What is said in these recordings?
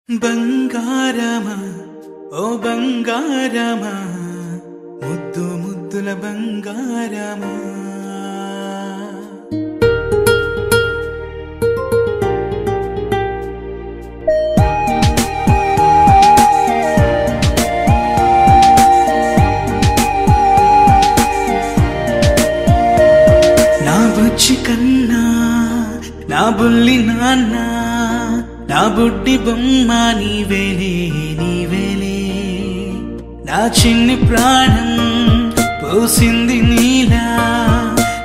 బంగారమా ఓ బంగారమా ముద్దు ముద్దుల బంగారమా నా బుజ్జి కన్నా నా బుల్లి నాన్న నా బుడ్డి బొమ్మ నీవేలే నీవేలే నా చిన్ని ప్రాణం పోసింది నీలా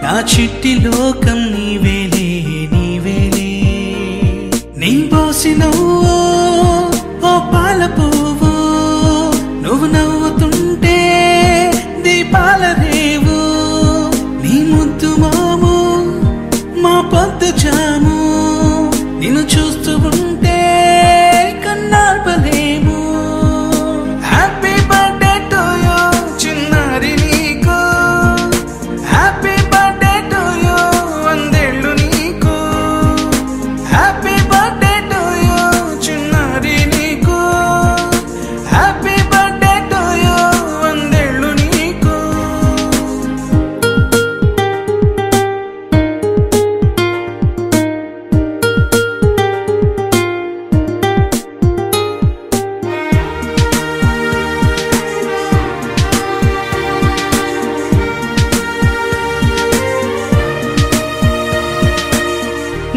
నా చిట్టి లోకం నీవేలే నీవేలే నీ పోసినవో ఓ పాల పువ్వు నువ్వు నవ్వుతుంటే దీపాల రేవు నీ ముద్దు మాము మా పొద్దు జాము నిన్ను చూస్తూ ఉంటే కన్నార్పలేము. హ్యాపీ బర్త్డే టు యూ చిన్నారి నీకు, హ్యాపీ బర్త్డే టు యూ వందేళ్ళు నీకు, హ్యాపీ బర్త్డే టు యూ చిన్నారి నీకు, హ్యాపీ బర్త్డే టు యూ వందేళ్ళు నీకు.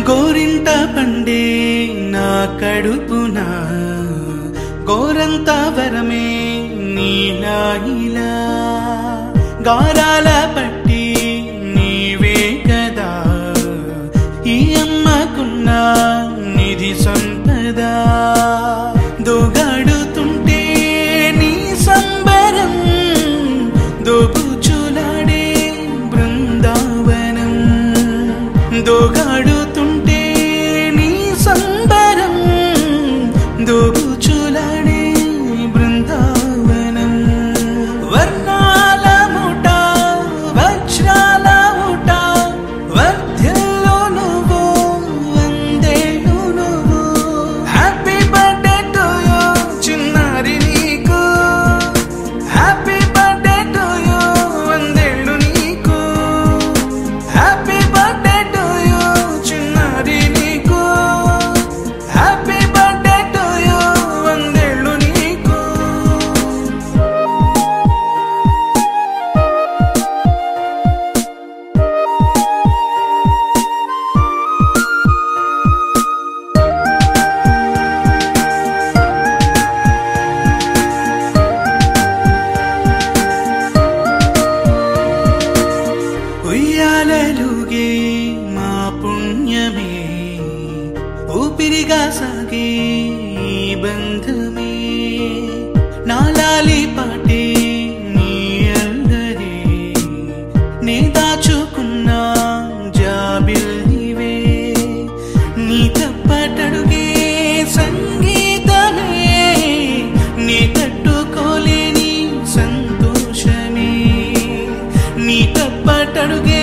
గోరింట పండే నా కడుపున గోరంత వరమే నీలా ఇలా గారాల పట్టి నీవే కదా ఈ అమ్మకున్న నిధి సంపద దోగాడుతుంటే నీ సంబరం దోబుచులాడే బృందావనం దోగాడు దోబుచులాడే బృందావనం వర్ణాల ముఠ వజ్రాల ముఠ వర్ధ్యలో నువ్వు వందేళ్ళు నువ్వు. హ్యాపీ బర్త్డే టు యూ చిన్నారి నీకు, హ్యాపీ బర్త్డే టు యూ వందేళ్ళు నీకు, హ్యాపీ బర్త్డే టు యూ చిన్నారి నీకు, హ్యాపీ ఉయ్యాలలుగే మా పుణ్యమే ఊపిరిగా సాగే ఈ బంధమే నాలాలి పాటే నీ అందరే నే దాచుకున్న జాబిల్లివే నీ తప్పటడుగే సంగీతమే నీ తట్టుకోలేని సంతోషమే నీ తప్పటడుగే